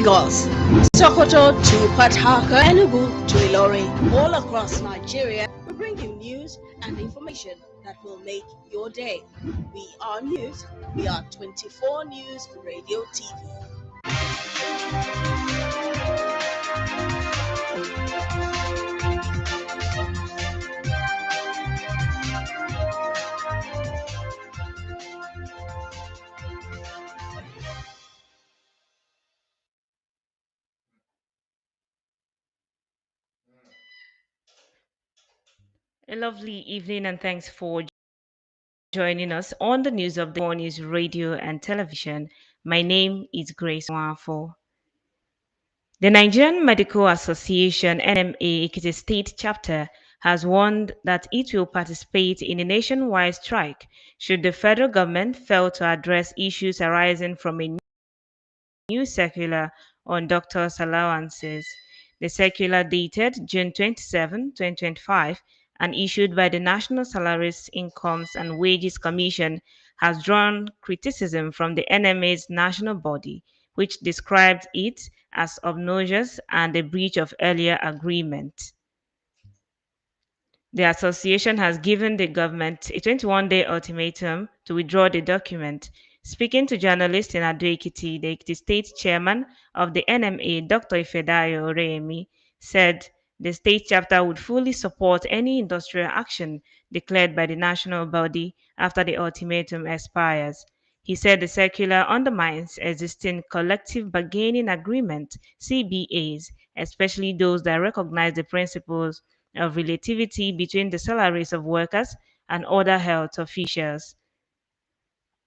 Lagos, Sokoto to Port Harcourt, Enugu to Ilorin, all across Nigeria, we bring you news and information that will make your day. We are news. We are 24 News Radio TV. A lovely evening, and thanks for joining us on the news of the morning radio and television. My name is Grace Nwafo. The Nigerian Medical Association (NMA) Ekiti State Chapter has warned that it will participate in a nationwide strike should the federal government fail to address issues arising from a new circular on doctors' allowances. The circular, dated June 27, 2025, and issued by the National Salaries, Incomes and Wages Commission, has drawn criticism from the NMA's national body, which described it as obnoxious and a breach of earlier agreement. The association has given the government a 21-day ultimatum to withdraw the document. Speaking to journalists in Ado-Ekiti, the Ekiti State Chairman of the NMA, Dr. Ifedayo Oreyemi, said the state chapter would fully support any industrial action declared by the national body after the ultimatum expires. He said the circular undermines existing collective bargaining agreement (CBAs), especially those that recognize the principles of relativity between the salaries of workers and other health officials.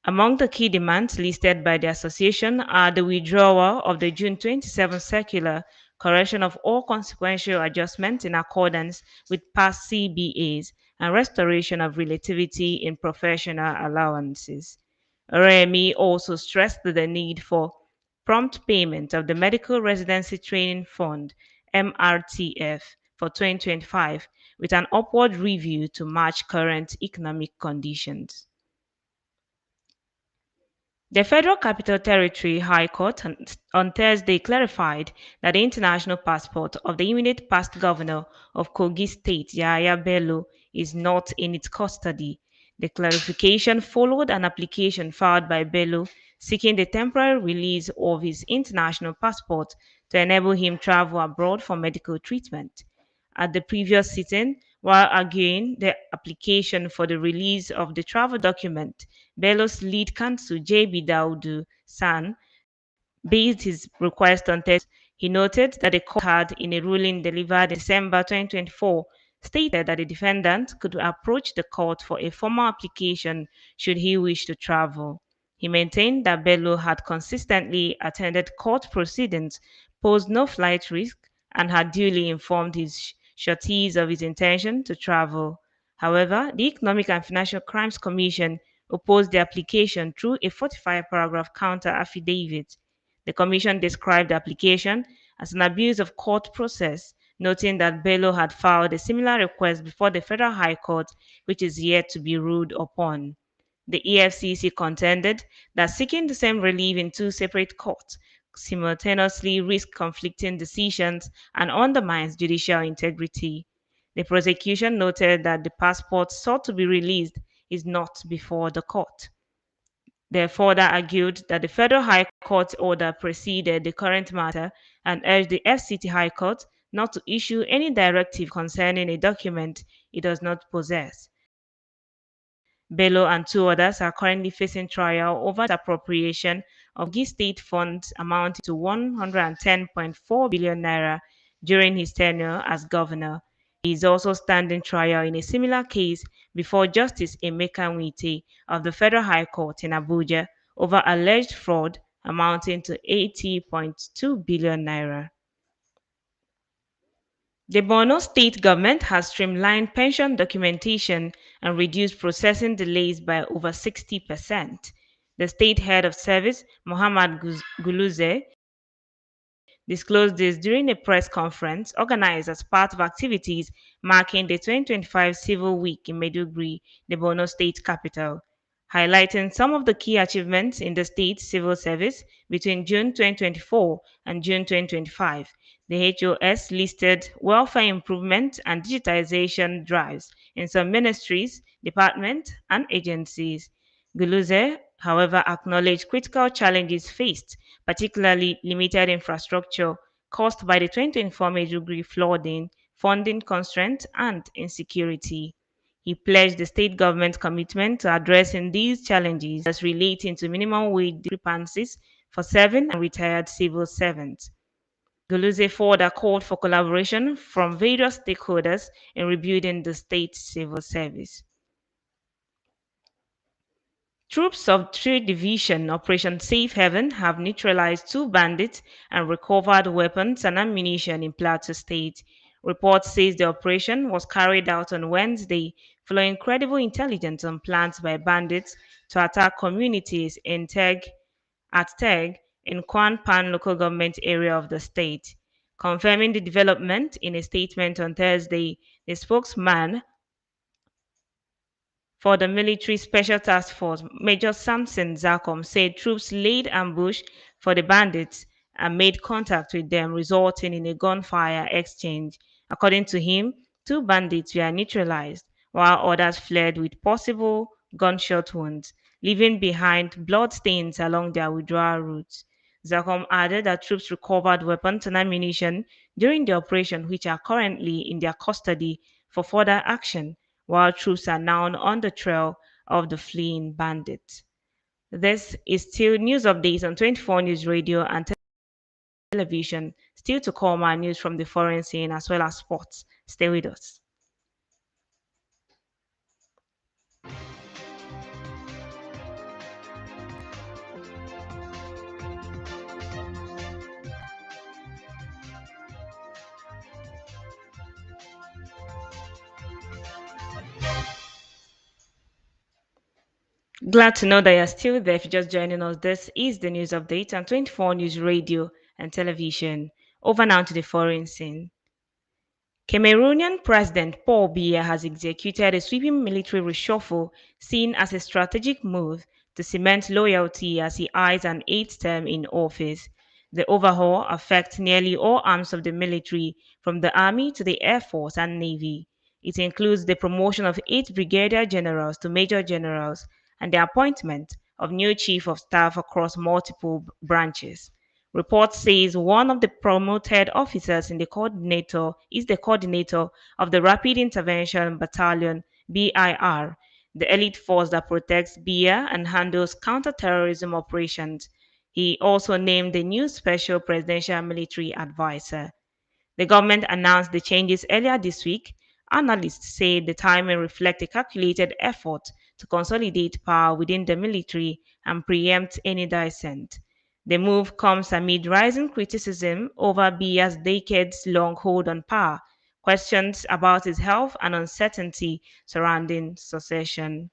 Among the key demands listed by the association are the withdrawal of the June 27 circular, correction of all consequential adjustments in accordance with past CBAs, and restoration of relativity in professional allowances. Oremi also stressed the need for prompt payment of the Medical Residency Training Fund (MRTF) for 2025, with an upward review to match current economic conditions. The Federal Capital Territory High Court on Thursday clarified that the international passport of the immediate past governor of Kogi State, Yahaya Bello, is not in its custody. The clarification followed an application filed by Bello seeking the temporary release of his international passport to enable him travel abroad for medical treatment. At the previous sitting, while arguing the application for the release of the travel document, Bello's lead counsel J.B. Daudu San based his request on text. He noted that the court had, in a ruling delivered in December 2024, stated that the defendant could approach the court for a formal application should he wish to travel. He maintained that Bello had consistently attended court proceedings, posed no flight risk, and had duly informed his sureties of his intention to travel. However, the Economic and Financial Crimes Commission opposed the application through a 45-paragraph counter affidavit. The Commission described the application as an abuse of court process, noting that Bello had filed a similar request before the Federal High Court, which is yet to be ruled upon. The EFCC contended that seeking the same relief in two separate courts simultaneously risks conflicting decisions and undermines judicial integrity. The prosecution noted that the passport sought to be released is not before the court. They further argued that the Federal High Court order preceded the current matter and urged the FCT High Court not to issue any directive concerning a document it does not possess. Bello and two others are currently facing trial over the appropriation of Kogi state funds amounting to 110.4 billion naira during his tenure as governor. He is also standing trial in a similar case before Justice Emeka Nwite of the Federal High Court in Abuja over alleged fraud amounting to 80.2 billion naira. The Borno state government has streamlined pension documentation and reduced processing delays by over 60%. The state head of service, Muhammad Guluze, disclosed this during a press conference organized as part of activities marking the 2025 Civil Week in Maiduguri, the Borno state capital. highlighting some of the key achievements in the state civil service between June 2024 and June 2025. The HOS listed welfare improvement and digitization drives in some ministries, departments, and agencies. Guluze, however, acknowledged critical challenges faced, particularly limited infrastructure caused by the 2024 Maiduguri flooding, funding constraints, and insecurity. He pledged the state government's commitment to addressing these challenges as relating to minimum wage discrepancies for serving and retired civil servants. Guluze further called for collaboration from various stakeholders in rebuilding the state civil service. Troops of 3 Division Operation Safe Haven have neutralized 2 bandits and recovered weapons and ammunition in Plateau State. Reports says the operation was carried out on Wednesday following credible intelligence on plans by bandits to attack communities in Teg in Kwan Pan local government area of the state. Confirming the development in a statement on Thursday, the spokesman for the Military Special Task Force, Major Samson Zakom said troops laid ambush for the bandits and made contact with them, resulting in a gunfire exchange. According to him, 2 bandits were neutralized, while others fled with possible gunshot wounds, leaving behind bloodstains along their withdrawal routes. Zakom added that troops recovered weapons and ammunition during the operation, which are currently in their custody for further action while troops are now on the trail of the fleeing bandits. This is still news updates on 24 News Radio and television. Still to come our news from the foreign scene as well as sports. Stay with us. Glad to know that you're still there. If you're just joining us, this is the news update on 24 News Radio and television. Over now to the foreign scene. Cameroonian President Paul Biya has executed a sweeping military reshuffle seen as a strategic move to cement loyalty as he eyes an 8th term in office. The overhaul affects nearly all arms of the military, from the Army to the Air Force and Navy. It includes the promotion of 8 brigadier generals to major generals and the appointment of new chief of staff across multiple branches. Report says one of the promoted officers in the coordinator is the coordinator of the Rapid Intervention Battalion BIR, the elite force that protects BIA and handles counterterrorism operations. He also named the new special presidential military advisor. The government announced the changes earlier this week. Analysts say the timing reflects a calculated effort to consolidate power within the military and preempt any dissent. The move comes amid rising criticism over Biya's decades-long hold on power, questions about his health, and uncertainty surrounding succession.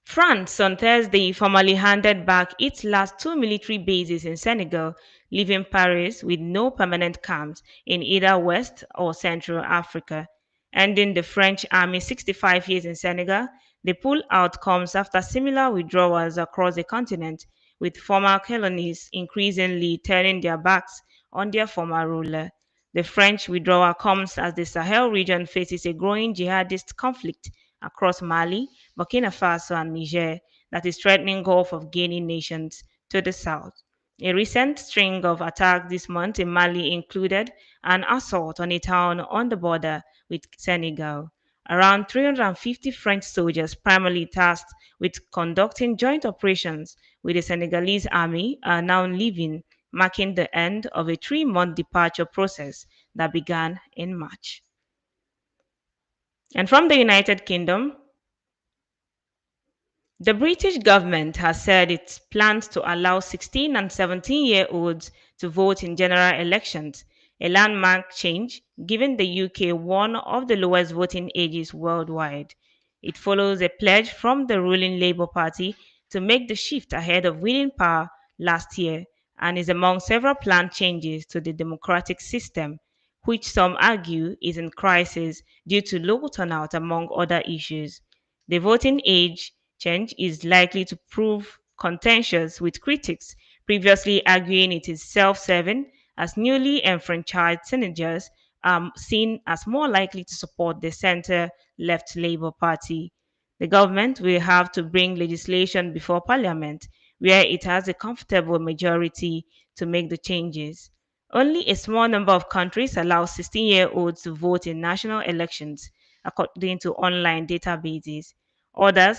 France on Thursday formally handed back its last 2 military bases in Senegal, leaving Paris with no permanent camps in either West or Central Africa. Ending the French Army's 65 years in Senegal, the pull-out comes after similar withdrawals across the continent, with former colonies increasingly turning their backs on their former ruler. The French withdrawal comes as the Sahel region faces a growing jihadist conflict across Mali, Burkina Faso, and Niger that is threatening Gulf of Guinea nations to the south. A recent string of attacks this month in Mali included an assault on a town on the border with Senegal. Around 350 French soldiers, primarily tasked with conducting joint operations with the Senegalese army, are now leaving, marking the end of a 3-month departure process that began in March. And from the United Kingdom, the British government has said it plans to allow 16 and 17-year-olds to vote in general elections, a landmark change given the UK one of the lowest voting ages worldwide. It follows a pledge from the ruling Labour Party to make the shift ahead of winning power last year and is among several planned changes to the democratic system, which some argue is in crisis due to low turnout among other issues. The voting age change is likely to prove contentious, with critics previously arguing it is self serving, as newly enfranchised teenagers are seen as more likely to support the center left Labour Party. The government will have to bring legislation before Parliament, where it has a comfortable majority to make the changes. Only a small number of countries allow 16-year-olds to vote in national elections, according to online databases. Others,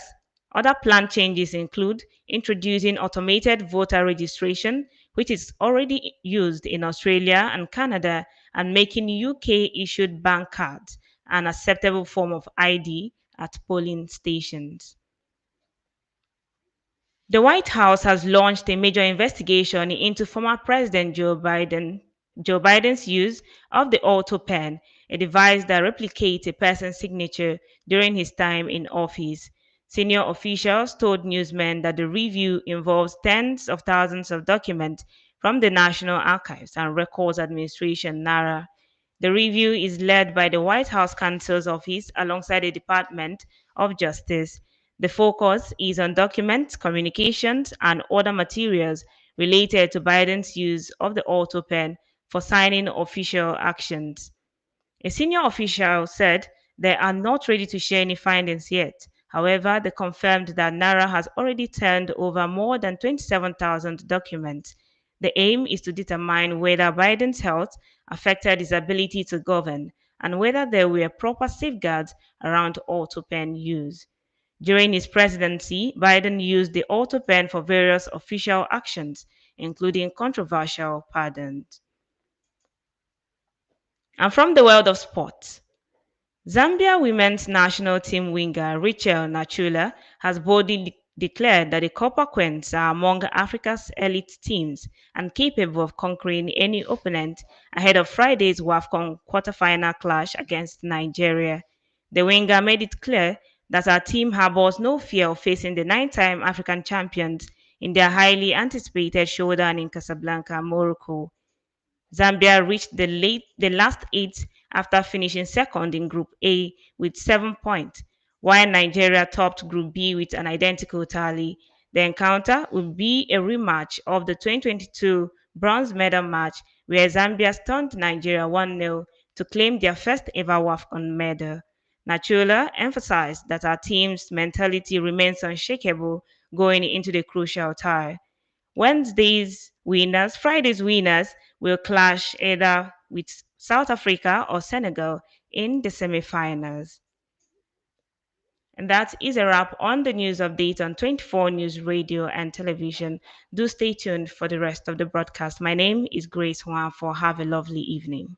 Other planned changes include introducing automated voter registration, which is already used in Australia and Canada, and making UK issued bank cards an acceptable form of ID at polling stations. The White House has launched a major investigation into former President Joe Biden's use of the auto pen, a device that replicates a person's signature during his time in office. Senior officials told newsmen that the review involves tens of thousands of documents from the National Archives and Records Administration (NARA). The review is led by the White House Counsel's Office alongside the Department of Justice. The focus is on documents, communications, and other materials related to Biden's use of the auto pen for signing official actions. A senior official said they are not ready to share any findings yet. However, they confirmed that NARA has already turned over more than 27,000 documents. The aim is to determine whether Biden's health affected his ability to govern and whether there were proper safeguards around auto pen use. During his presidency, Biden used the auto pen for various official actions, including controversial pardons. And from the world of sports, Zambia women's national team winger Rachel Nachula has boldly declared that the Copper Queens are among Africa's elite teams and capable of conquering any opponent ahead of Friday's WAFCON quarterfinal clash against Nigeria. The winger made it clear that her team harbors no fear of facing the nine-time African champions in their highly anticipated showdown in Casablanca, Morocco. Zambia reached the last eight after finishing second in Group A with 7 points, while Nigeria topped Group B with an identical tally. The encounter will be a rematch of the 2022 bronze medal match where Zambia stunned Nigeria 1-0 to claim their first ever WAFCON medal. Nachula emphasized that our team's mentality remains unshakable going into the crucial tie. Friday's winners will clash either with South Africa or Senegal in the semi-finals. And that is a wrap on the news update on 24 News Radio and Television. Do stay tuned for the rest of the broadcast. My name is Grace Juan. Have a lovely evening.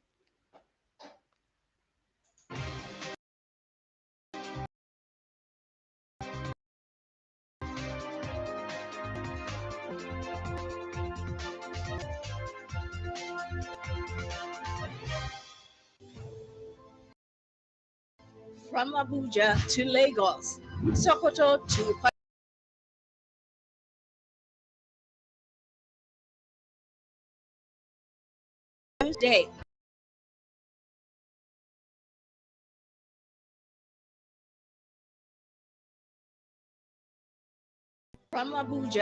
From Abuja to Lagos, Sokoto to Day. From Abuja.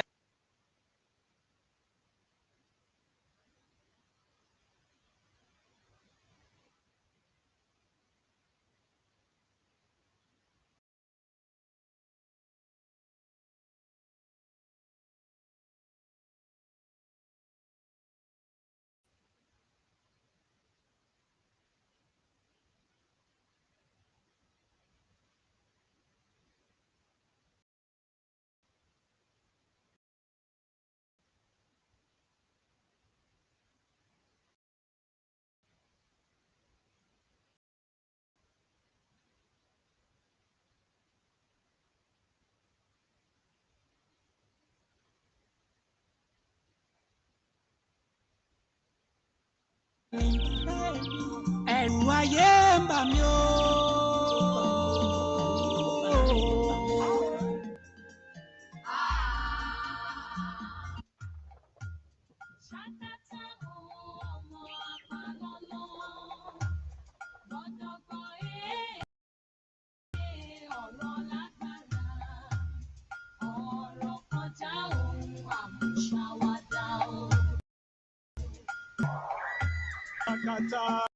ẹ̀rù ayé ń bà mí o. Kata.